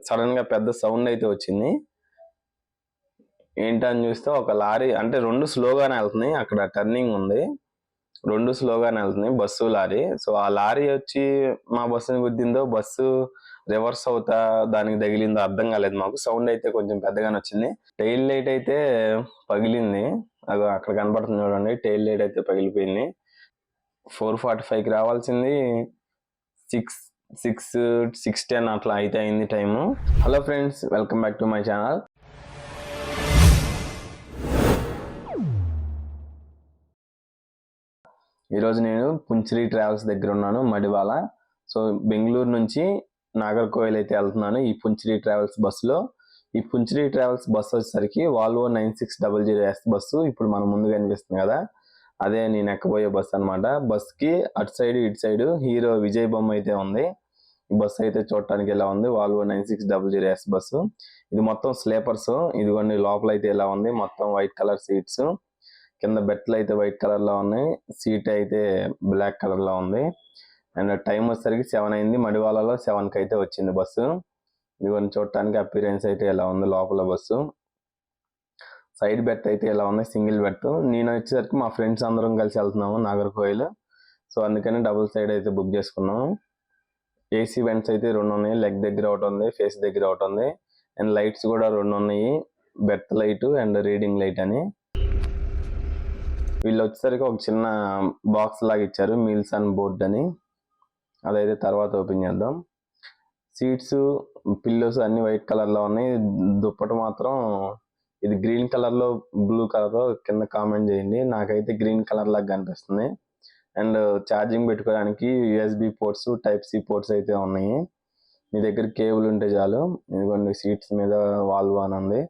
Sudden గా పెద్ద sound అయితే వచ్చింది. ఏంటని చూస్తే ఒక లారీ, అంటే రెండు స్లోగానే వెళ్తున్నాయి, అక్కడ టర్నింగ్ ఉంది, రెండు స్లోగానే వెళ్తున్నాయి బస్సు లారీ. సో ఆ లారీ వచ్చి మా బస్సుని గుద్దిందో, బస్సు రివర్స్ అవుతా దానికి తగిలిందో అర్థం కాలేదు మాకు. సౌండ్ అయితే కొంచెం పెద్దగానే వచ్చింది. టైల్ లైట్ అయితే పగిలింది, అది అక్కడ కనపడుతుంది చూడండి, టైల్ లైట్ అయితే పగిలిపోయింది. 4:45కి రావాల్సింది 6:10 అట్లా అయితే అయింది time. Hello friends, welcome back to my channel. ఈరోజు నేను పుంచిరి ట్రావెల్స్ దగ్గర ఉన్నాను, మడివాల. సో బెంగళూరు నుంచి నాగర్కోయిల్ అయితే వెళ్తున్నాను ఈ పుంచిరి ట్రావెల్స్ బస్సులో. ఈ పుంచిరి ట్రావెల్స్ బస్సు వచ్చేసరికి వాల్వో 9600S బస్సు ఇప్పుడు మన ముందు కనిపిస్తుంది కదా, అదే నేను ఎక్కబోయే బస్సు అనమాట. బస్కి అటు సైడ్ ఇటు సైడ్ హీరో విజయ్ బొమ్మ అయితే ఉంది. ఈ బస్సు అయితే చూడటానికి ఎలా ఉంది, వాల్వో 9600S బస్సు. ఇది మొత్తం స్లీపర్స్. ఇదిగోండి లోపల అయితే ఎలా ఉంది, మొత్తం వైట్ కలర్ సీట్స్, కింద బెట్లు అయితే వైట్ కలర్ లో ఉన్నాయి, సీట్ అయితే బ్లాక్ కలర్ లో ఉంది. అండ్ టైం వచ్చేసరికి 7 అయింది, మడివాలలో 7కి అయితే వచ్చింది బస్సు. ఇవన్నీ చూడటానికి అపీరెన్స్ అయితే ఎలా ఉంది లోపల బస్సు. సైడ్ బెట్ అయితే ఎలా ఉంది, సింగిల్ బెట్. నేను వచ్చేసరికి మా ఫ్రెండ్స్ అందరం కలిసి వెళ్తున్నాము నాగర్కోయిల్, సో అందుకని డబుల్ సైడ్ అయితే బుక్ చేసుకున్నాము. ఏసీ వెంట్స్ అయితే 2 ఉన్నాయి, లెగ్ దగ్గర ఒకటి ఉంది, ఫేస్ దగ్గర ఒకటి ఉంది. అండ్ లైట్స్ కూడా 2 ఉన్నాయి, berth light and reading light అని. వీళ్ళు వచ్చేసరికి ఒక చిన్న బాక్స్ లాగా ఇచ్చారు, మీల్స్ అండ్ బోర్డ్ అని, అదైతే తర్వాత ఓపెన్ చేద్దాం. సీట్స్, పిల్లోస్ అన్ని వైట్ కలర్ లో ఉన్నాయి. దుప్పట మాత్రం ఇది గ్రీన్ కలర్ లో, బ్లూ కలర్ లో, కింద కామెంట్ చేయండి. నాకైతే గ్రీన్ కలర్ లాగా కనిపిస్తుంది. అండ్ ఛార్జింగ్ పెట్టుకోవడానికి USB ports, type C ports అయితే ఉన్నాయి. మీ దగ్గర కేబుల్ ఉంటే చాలు. ఇదిగోండి సీట్స్ మీద వాల్వ్ అని ఉంది.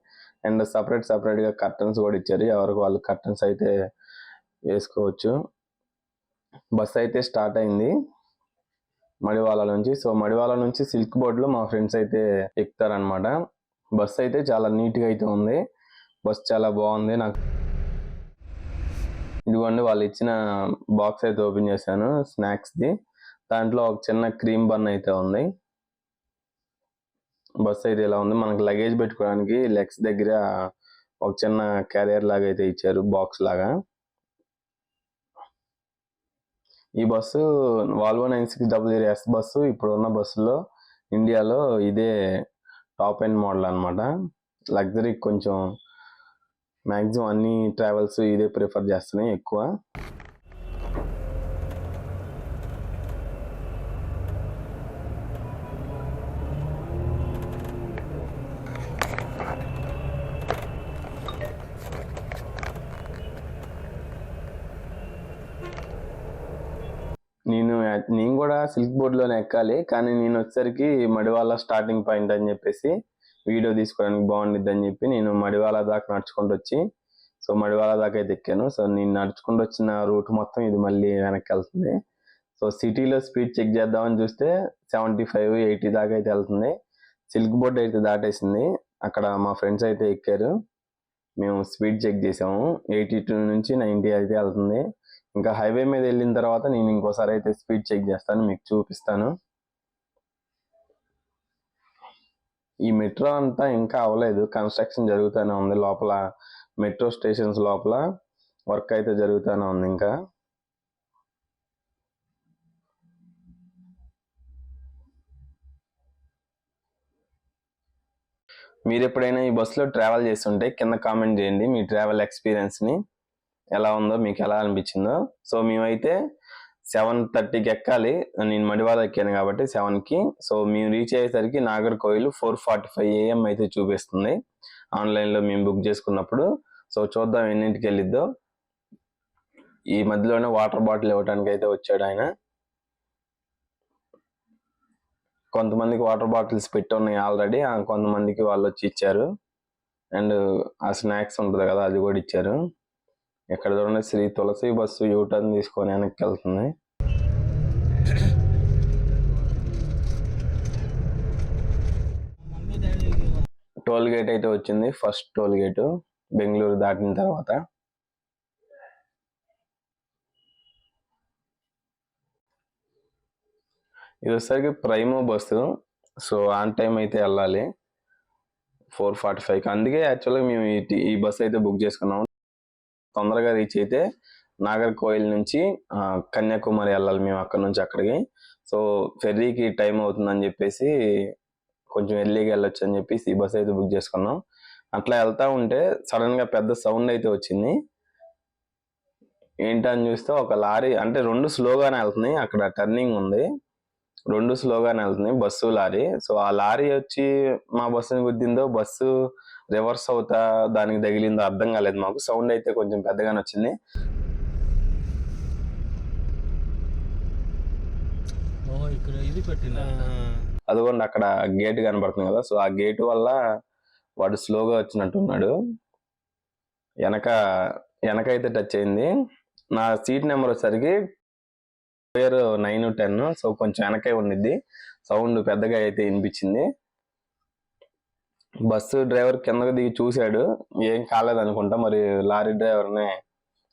అండ్ సపరేట్ గా కర్టన్స్ కూడా ఇచ్చారు, ఎవరికి వాళ్ళు కర్టన్స్ అయితే వేసుకోవచ్చు. బస్ అయితే స్టార్ట్ అయింది మడివాల నుంచి. సో మడివాల నుంచి సిల్క్ బోర్డ్ లో మా ఫ్రెండ్స్ అయితే ఎక్కుతారనమాట. బస్ అయితే చాలా నీట్ గా అయితే ఉంది, బస్ చాలా బాగుంది నాకు. ఇదిగోండి వాళ్ళు ఇచ్చిన బాక్స్ అయితే ఓపెన్ చేశాను స్నాక్స్ ది, దాంట్లో ఒక చిన్న క్రీమ్ బన్ అయితే ఉంది. బస్ అయితే ఇలా ఉంది. మనకు లగేజ్ పెట్టుకోవడానికి లెగ్స్ దగ్గర ఒక చిన్న క్యారియర్ లాగా అయితే ఇచ్చారు, బాక్స్ లాగా. ఈ బస్సు వాల్వో 9600S బస్సు ఇప్పుడున్న బస్సులో ఇండియాలో ఇదే టాప్ ఎండ్ మోడల్ అనమాట. లగ్జరీ కొంచెం మ్యాక్సిమం అన్ని ట్రావెల్స్ ఇదే ప్రిఫర్ చేస్తున్నాయి ఎక్కువ. నేను కూడా సిల్క్ బోర్డ్లోనే ఎక్కాలి, కానీ నేను వచ్చేసరికి మడివాల స్టార్టింగ్ పాయింట్ అని చెప్పేసి వీడియో తీసుకోవడానికి బాగుండిద్ది అని చెప్పి నేను మడివాల దాకా నడుచుకుంటూ వచ్చి, సో మడివాల దాకా అయితే ఎక్కాను. సో నేను నడుచుకుంటూ వచ్చిన రూట్ మొత్తం ఇది మళ్ళీ వెనక్కి వెళ్తుంది. సో సిటీలో స్పీడ్ చెక్ చేద్దామని చూస్తే 75-80 దాకా అయితే వెళ్తుంది. సిల్క్ బోర్డ్ అయితే దాటేసింది, అక్కడ మా ఫ్రెండ్స్ అయితే ఎక్కారు, మేము స్పీడ్ చెక్ చేసాము. 82 నుంచి 90 అయితే వెళ్తుంది. ఇంకా హైవే మీద వెళ్ళిన తర్వాత నేను ఇంకోసారి అయితే స్పీడ్ చెక్ చేస్తాను, మీకు చూపిస్తాను. ఈ మెట్రో అంతా ఇంకా అవ్వలేదు, కన్స్ట్రక్షన్ జరుగుతూనే ఉంది. లోపల మెట్రో స్టేషన్స్ లోపల వర్క్ అయితే జరుగుతూనే ఉంది. ఇంకా మీరు ఎప్పుడైనా ఈ బస్సులో ట్రావెల్ చేస్తుంటే కింద కామెంట్ చేయండి, మీ ట్రావెల్ ఎక్స్పీరియన్స్ని ఎలా ఉందో, మీకు ఎలా అనిపించిందో. సో మేమైతే 7:30కి ఎక్కాలి, నేను మడివాల ఎక్కాను కాబట్టి 7కి. సో మేము రీచ్ అయ్యేసరికి నాగర్కోయిల్ 4:45 AM అయితే చూపిస్తుంది ఆన్లైన్లో మేము బుక్ చేసుకున్నప్పుడు. సో చూద్దాం ఎన్నింటికి వెళ్ళిద్దో. ఈ మధ్యలోనే వాటర్ బాటిల్ ఇవ్వడానికి అయితే వచ్చాడు ఆయన. కొంతమందికి వాటర్ బాటిల్స్ పెట్టి ఉన్నాయి ఆల్రెడీ, కొంతమందికి వాళ్ళు వచ్చి ఇచ్చారు. అండ్ ఆ స్నాక్స్ ఉంటుంది కదా, అది కూడా ఇచ్చారు. ఎక్కడ చూడండి శ్రీ తులసి బస్సు యూటర్న్ తీసుకొని వెనక్కి వెళ్తుంది. టోల్ గేట్ అయితే వచ్చింది, ఫస్ట్ టోల్ గేటు బెంగళూరు దాటిన తర్వాత. ఇది వచ్చేసరికి ప్రైమో బస్సు. సో ఆన్ టైం అయితే వెళ్ళాలి 4:45కి. అందుకే యాక్చువల్గా మేము ఈ బస్ అయితే బుక్ చేసుకున్నాము. తొందరగా రీచ్ అయితే నాగర్కోయిల్ నుంచి కన్యాకుమారి వెళ్ళాలి మేము అక్కడ నుంచి అక్కడికి. సో ఫెర్రీకి టైం అవుతుందని చెప్పేసి కొంచెం ఎర్లీగా వెళ్ళొచ్చు అని చెప్పేసి ఈ బస్ అయితే బుక్ చేసుకున్నాం. అట్లా వెళ్తా ఉంటే సడన్ గా పెద్ద సౌండ్ అయితే వచ్చింది. ఏంటని చూస్తే ఒక లారీ, అంటే రెండు స్లోగానే వెళ్తున్నాయి, అక్కడ టర్నింగ్ ఉంది, రెండు స్లోగానే వెళ్తున్నాయి బస్సు లారీ. సో ఆ లారీ వచ్చి మా బస్సుని గుద్దిందో, బస్సు రివర్స్ అవుతా దానికి తగిలిందో అర్థం కాలేదు మాకు. సౌండ్ అయితే కొంచెం పెద్దగానే వచ్చింది. అదిగోండి అక్కడ గేట్ కనబడుతుంది కదా, సో ఆ గేట్ వల్ల వాడు స్లోగా వచ్చినట్టున్నాడు. వెనకైతే టచ్ అయింది. నా సీట్ నెంబర్ వచ్చేసరికి 9-10, సో కొంచెం వెనకే ఉండిద్ది. సౌండ్ పెద్దగా అయితే వినిపించింది. బస్సు డ్రైవర్ కిందకి దిగి చూశాడు, ఏం కాలేదు అనుకుంటా. మరి లారీ డ్రైవర్ని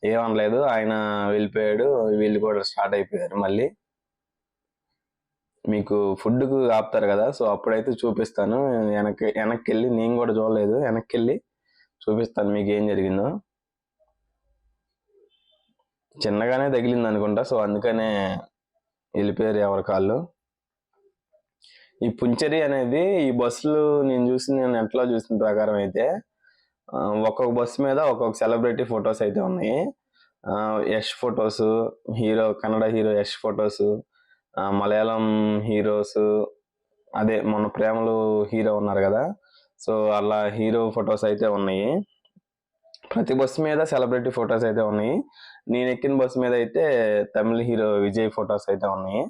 ఏమనలేదు, ఆయన వెళ్ళిపోయాడు. వీళ్ళు కూడా స్టార్ట్ అయిపోయారు. మళ్ళీ మీకు ఫుడ్కు ఆపుతారు కదా, సో అప్పుడైతే చూపిస్తాను. వెనక్కి వెళ్ళి, నేను కూడా చూడలేదు, వెనక్కి వెళ్ళి చూపిస్తాను మీకు ఏం జరిగిందో. చిన్నగానే తగిలింది అనుకుంటా, సో అందుకనే వెళ్ళిపోయారు ఎవరి కాళ్ళు. ఈ పుంచరి అనేది ఈ బస్సులు నేను నెట్లో చూసిన ప్రకారం అయితే ఒక్కొక్క బస్సు మీద ఒక్కొక్క సెలబ్రిటీ ఫొటోస్ అయితే ఉన్నాయి. Yash photos, Kannada hero Yash photos, Malayalam heroes, అదే మొన్న ప్రేమలు హీరో ఉన్నారు కదా, సో అలా హీరో ఫొటోస్ అయితే ఉన్నాయి. ప్రతి బస్సు మీద సెలబ్రిటీ ఫొటోస్ అయితే ఉన్నాయి. నేను ఎక్కిన బస్సు మీద అయితే తమిళ హీరో విజయ్ ఫొటోస్ అయితే ఉన్నాయి.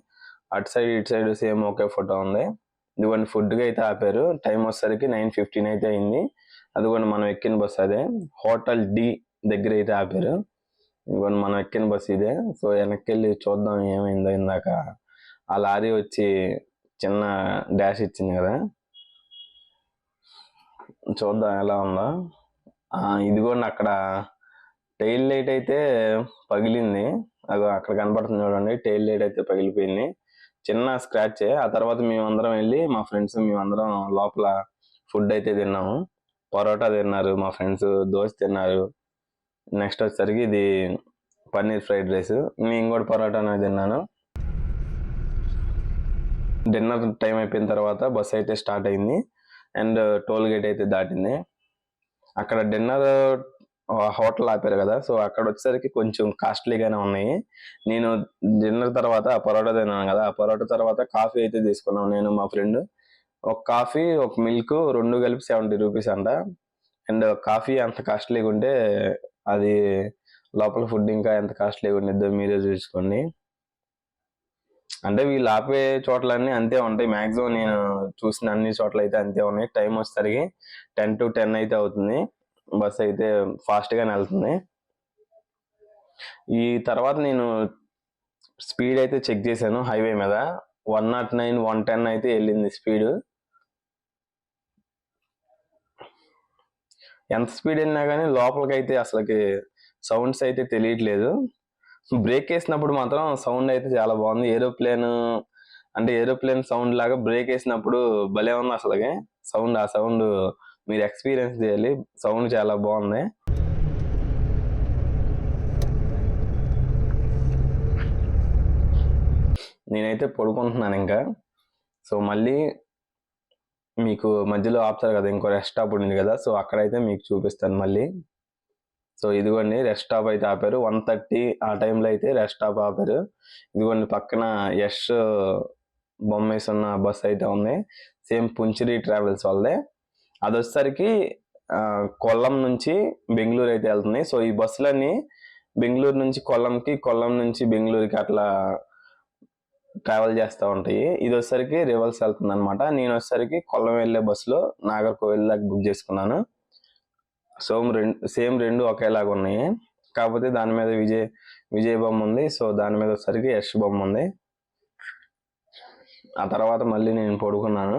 అటు సైడ్ ఇటు సైడ్ సేమ్ ఒకే ఫోటో ఉంది. ఇదిగోండి ఫుడ్గా అయితే ఆపారు. టైం వచ్చేసరికి 9:15 అయితే అయింది. అదిగోండి మనం ఎక్కిన బస్సు అదే, హోటల్ డి దగ్గర అయితే ఆపారు. ఇదిగోండి మనం ఎక్కిన బస్సు ఇదే. సో వెనక్కి వెళ్ళి చూద్దాం ఏమైందో. ఇందాక ఆ లారీ వచ్చి చిన్న డాష్ ఇచ్చింది కదా, చూద్దాం ఎలా ఉందో. ఇదిగోండి అక్కడ టైల్ లైట్ అయితే పగిలింది. అది అక్కడ కనబడుతుంది చూడండి, టైల్ లైట్ అయితే పగిలిపోయింది. చిన్న స్క్రాచే. ఆ తర్వాత మేమందరం వెళ్ళి, మా ఫ్రెండ్స్ మేమందరం లోపల ఫుడ్ అయితే తిన్నాము. పరోటా తిన్నారు మా ఫ్రెండ్స్, దోశ తిన్నారు. నెక్స్ట్ వచ్చేసరికి ఇది పన్నీర్ ఫ్రైడ్ రైస్. నేను కూడా పరోటా అనేది తిన్నాను. డిన్నర్ టైం అయిపోయిన తర్వాత బస్ అయితే స్టార్ట్ అయింది అండ్ టోల్ గేట్ అయితే దాటింది. అక్కడ డిన్నర్ హోటల్ ఆపారు కదా, సో అక్కడ వచ్చేసరికి కొంచెం కాస్ట్లీగానే ఉన్నాయి. నేను డిన్నర్ తర్వాత పరోటా తిన్నాను కదా, ఆ పరోటా తర్వాత కాఫీ అయితే తీసుకున్నాం నేను మా ఫ్రెండ్. ఒక కాఫీ ఒక మిల్క్ రెండు కలిపి 70 రూపీస్ అంట. అండ్ కాఫీ అంత కాస్ట్లీగా ఉంటే అది లోపల ఫుడ్ ఇంకా ఎంత కాస్ట్లీగా ఉండిద్దో మీరే చూసుకోండి. అంటే వీళ్ళు ఆపే చోట్లన్నీ అంతే ఉంటాయి మ్యాక్సిమం, నేను చూసిన అన్ని చోట్ల అయితే అంతే ఉన్నాయి. టైం వచ్చేసరికి 10 to 10 అయితే అవుతుంది. బస్ అయితే ఫాస్ట్ గానే వెళ్తుంది. ఈ తర్వాత నేను స్పీడ్ అయితే చెక్ చేశాను హైవే మీద, 109, 110 అయితే వెళ్ళింది స్పీడ్. ఎంత స్పీడ్ వెళ్ళినా కానీ లోపలికైతే అసలుకి సౌండ్స్ అయితే తెలియట్లేదు. బ్రేక్ వేసినప్పుడు మాత్రం సౌండ్ అయితే చాలా బాగుంది. ఏరోప్లేన్ సౌండ్ లాగా బ్రేక్ వేసినప్పుడు భలే ఉంది అసలుకి సౌండ్. ఆ సౌండ్ మీరు ఎక్స్పీరియన్స్ చేయాలి, సౌండ్ చాలా బాగుంది. నేనైతే పడుకుంటున్నాను ఇంకా. సో మళ్ళీ మీకు మధ్యలో ఆపుతారు కదా, ఇంకో రెస్ట్ స్టాప్ ఉంది కదా, సో అక్కడైతే మీకు చూపిస్తాను మళ్ళీ. సో ఇదిగోండి రెస్ట్ స్టాప్ అయితే ఆపారు. 1:30 ఆ టైంలో అయితే రెస్ట్ స్టాప్ ఆపారు. ఇదిగోండి పక్కన యష్ బొమ్మ వేసి ఉన్న బస్ అయితే ఉంది, సేమ్ పుంచిరి ట్రావెల్స్ వాళ్ళదే. అది వచ్చేసరికి కొల్లం నుంచి బెంగళూరు అయితే వెళ్తుంది. సో ఈ బస్సులన్నీ బెంగళూరు నుంచి కొల్లంకి, కొల్లం నుంచి బెంగళూరుకి అట్లా ట్రావెల్ చేస్తూ ఉంటాయి. ఇది వచ్చేసరికి రివర్స్ వెళ్తుంది అనమాట. నేను వచ్చేసరికి కొల్లం వెళ్ళే బస్సులో నాగర్కోవిల్ దాకా బుక్ చేసుకున్నాను. సేమ్ రెండు ఒకేలాగా ఉన్నాయి, కాకపోతే దాని మీద విజయ్ బొమ్మ ఉంది. సో దాని మీద వచ్చేసరికి యష్ బొమ్మ ఉంది. ఆ తర్వాత మళ్ళీ నేను పడుకున్నాను.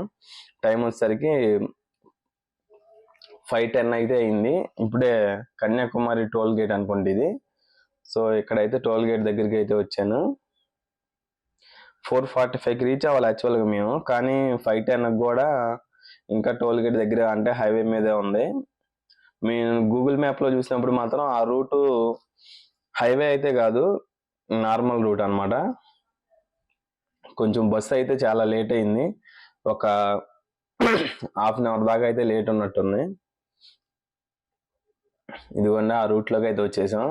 టైం వచ్చేసరికి 5:10 అయితే అయింది. ఇప్పుడే కన్యాకుమారి టోల్ గేట్ అనుకోండి ఇది. సో ఇక్కడైతే టోల్ గేట్ దగ్గరికి అయితే వచ్చాను. 4:45కి రీచ్ అవ్వాలి యాక్చువల్గా మేము, కానీ 5:10 కూడా ఇంకా టోల్ గేట్ దగ్గర, అంటే హైవే మీదే ఉంది. మేము గూగుల్ మ్యాప్లో చూసినప్పుడు మాత్రం ఆ రూటు హైవే అయితే కాదు, నార్మల్ రూట్ అనమాట. కొంచెం బస్సు అయితే చాలా లేట్ అయింది, ఒక హాఫ్ అన్ అవర్ దాకా అయితే లేట్ ఉన్నట్టుంది. ఇదిగోండి ఆ రూట్లోకి అయితే వచ్చేసాం.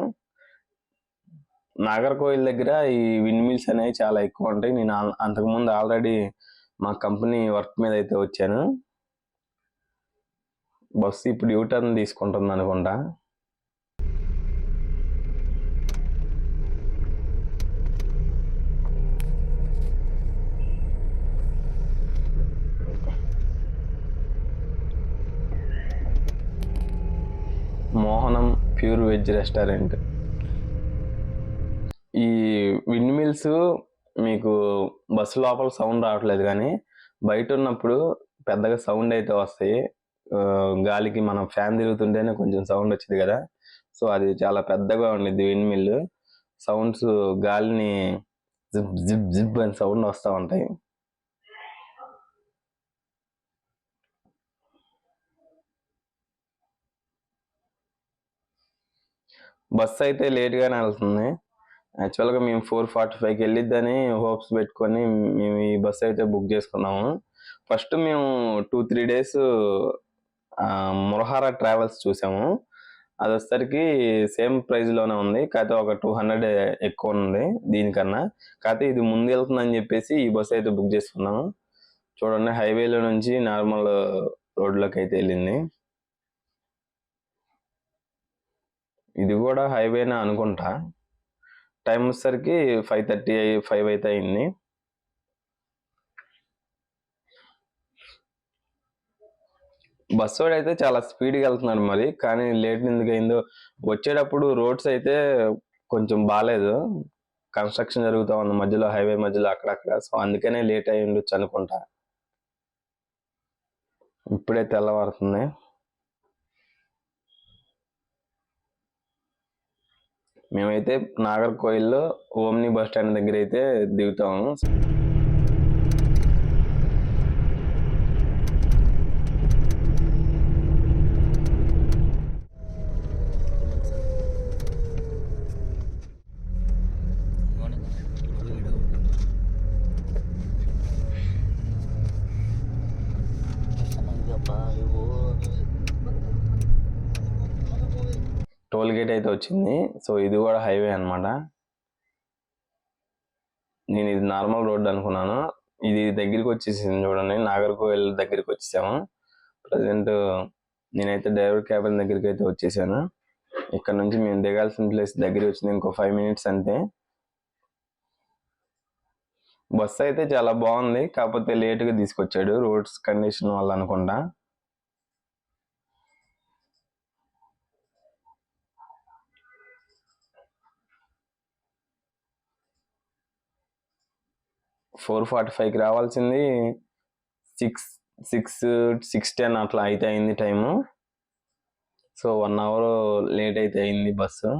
నాగర్కోయిల్ దగ్గర ఈ విండ్ మిల్స్ అనేవి చాలా ఎక్కువ ఉంటాయి. నేను అంతకుముందు ఆల్రెడీ మా కంపెనీ వర్క్ మీద అయితే వచ్చాను. బస్సు ఇప్పుడు యూటర్న్ తీసుకుంటుంది అనుకుంటా. Mohanam pure veg restaurant. ఈ విండ్ మిల్స్ మీకు బస్సు లోపల సౌండ్ రావట్లేదు, కానీ బయట ఉన్నప్పుడు పెద్దగా సౌండ్ అయితే వస్తాయి. గాలికి మనం ఫ్యాన్ తిరుగుతుంటేనే కొంచెం సౌండ్ వచ్చింది కదా, సో అది చాలా పెద్దగా ఉండిద్ది విండ్ మిల్. సౌండ్స్ గాలిని జిబ్ జిబ్ జిబ్ అని సౌండ్ వస్తూ ఉంటాయి. బస్సు అయితే లేట్గానే వెళ్తుంది. యాక్చువల్గా మేము 4:45కి వెళ్ళిద్దని హోప్స్ పెట్టుకొని మేము ఈ బస్సు అయితే బుక్ చేసుకున్నాము. ఫస్ట్ మేము 2-3 డేస్ మురహారా ట్రావెల్స్ చూసాము. అది వచ్చేసరికి సేమ్ ప్రైస్లోనే ఉంది, కాకపోతే ఒక 200 ఎక్కువ ఉంది దీనికన్నా. కాకపోతే ఇది ముందు వెళ్తుందని చెప్పేసి ఈ బస్సు అయితే బుక్ చేసుకున్నాము. చూడండి, హైవేలో నుంచి నార్మల్ రోడ్లోకి అయితే వెళ్ళింది. ఇది కూడా హైవేనే అనుకుంటా. టైం వచ్చేసరికి 5:35 అయితే అయింది. బస్సు వాడు అయితే చాలా స్పీడ్గా వెళ్తున్నాడు మరి, కానీ లేట్ ఎందుకు అయిందో. వచ్చేటప్పుడు రోడ్స్ అయితే కొంచెం బాగాలేదు, కన్స్ట్రక్షన్ జరుగుతూ ఉంది మధ్యలో, హైవే మధ్యలో అక్కడక్కడ. సో అందుకనే లేట్ అయి ఉండొచ్చు అనుకుంటా. ఇప్పుడే తెల్లవారుతుంది. మేమైతే నాగర్కోయిల్లో ఓమ్ని బస్ స్టాండ్ దగ్గర అయితే దిగుతాము. టోల్ గేట్ అయితే వచ్చింది. సో ఇది కూడా హైవే అనమాట. నేను ఇది నార్మల్ రోడ్ అనుకున్నాను, ఇది దగ్గరికి వచ్చేసింది. చూడండి, నాగర్కోయిల్ దగ్గరికి వచ్చేసాము. ప్రజెంట్ నేనైతే డ్రైవర్ క్యాబిన్ దగ్గరికి అయితే వచ్చేసాను. ఇక్కడ నుంచి మేము దిగాల్సిన ప్లేస్ దగ్గరికి వచ్చింది, ఇంకో 5 minutes అంతే. బస్సు అయితే చాలా బాగుంది, కాకపోతే లేట్గా తీసుకొచ్చాడు, రోడ్స్ కండిషన్ వల్ల అనుకుంటా. (4:45కి రావాల్సింది 6:10 అట్లా అయితే అయింది టైము. సో 1 hour లేట్ అయితే అయింది బస్సు.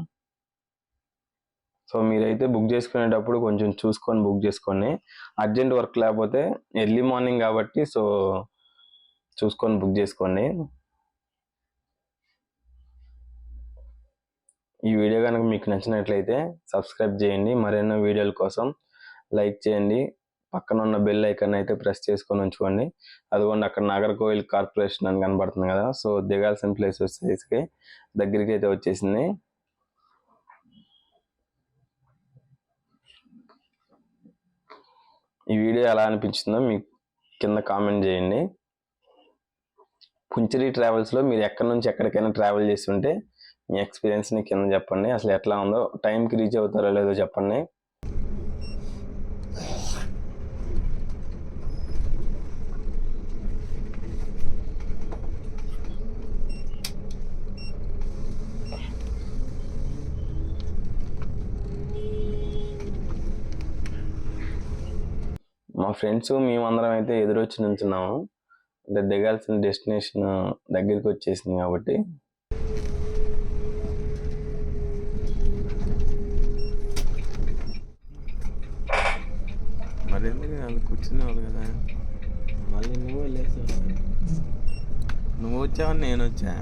సో మీరైతే బుక్ చేసుకునేటప్పుడు కొంచెం చూసుకొని బుక్ చేసుకోండి. అర్జెంట్ వర్క్ లేకపోతే, ఎర్లీ మార్నింగ్ కాబట్టి సో చూసుకొని బుక్ చేసుకోండి. ఈ వీడియో కనుక మీకు నచ్చినట్లయితే సబ్స్క్రైబ్ చేయండి. మరెన్నో వీడియోల కోసం లైక్ చేయండి. పక్కన ఉన్న బెల్ ఐకాన్ అయితే ప్రెస్ చేసుకొని ఉంచుకోండి. అదిగోండి అక్కడ నాగర్కోయిల్ కార్పొరేషన్ అని కనబడుతుంది కదా, సో దిగాల్సిన ప్లేస్ వచ్చేసి దగ్గరికి అయితే వచ్చేసింది. ఈ వీడియో ఎలా అనిపించిందో మీకు కింద కామెంట్ చేయండి. పుంచిరి ట్రావెల్స్లో మీరు ఎక్కడి నుంచి ఎక్కడికైనా ట్రావెల్ చేస్తుంటే మీ ఎక్స్పీరియన్స్ని కింద చెప్పండి. అసలు ఎట్లా ఉందో, టైంకి రీచ్ అవుతారో లేదో చెప్పండి. మా ఫ్రెండ్స్ మేమందరం అయితే ఎదురొచ్చి నుంచున్నాము, అంటే దిగాల్సిన డెస్టినేషన్ దగ్గరికి వచ్చేసింది కాబట్టి. మరి మరి ఎందుకు వాళ్ళు కూర్చునేవాళ్ళు కదా. మళ్ళీ నువ్వు వెళ్ళేసి వస్తాను. నువ్వు వచ్చావని నేను వచ్చా.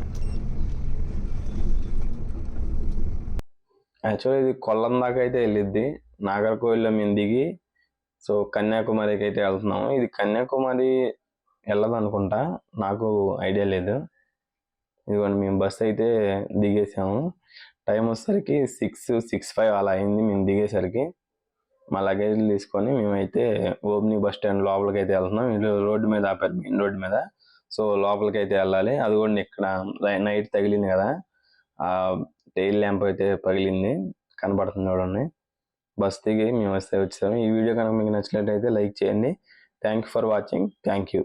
యాక్చువల్లీ ఇది కొల్లం దాకా అయితే వెళ్ళిద్ది. నాగర్కోవిల్లో మేము దిగి సో కన్యాకుమారికి అయితే వెళ్తున్నాము. ఇది కన్యాకుమారి వెళ్ళదు అనుకుంటా, నాకు ఐడియా లేదు. ఇదిగోండి మేము బస్ అయితే దిగేసాము. టైం వచ్చేసరికి 6:05 అలా అయింది మేము దిగేసరికి. మా లగేజ్లు తీసుకొని మేమైతే ఓమ్ని బస్ స్టాండ్ లోపలికి అయితే వెళ్తున్నాం. వీళ్ళు రోడ్డు మీద ఆపారు, మెయిన్ రోడ్డు మీద. సో లోపలికి అయితే వెళ్ళాలి. అది కూడా ఇక్కడ నైట్ తగిలింది కదా, ఆ టెయిల్ ల్యాంప్ అయితే పగిలింది, కనబడుతుంది చూడండి. బస్ దిగి మేము వస్తే వచ్చాము. ఈ వీడియో కనుక మీకు నచ్చినట్లయితే లైక్ చేయండి. Thank you for watching. Thank you.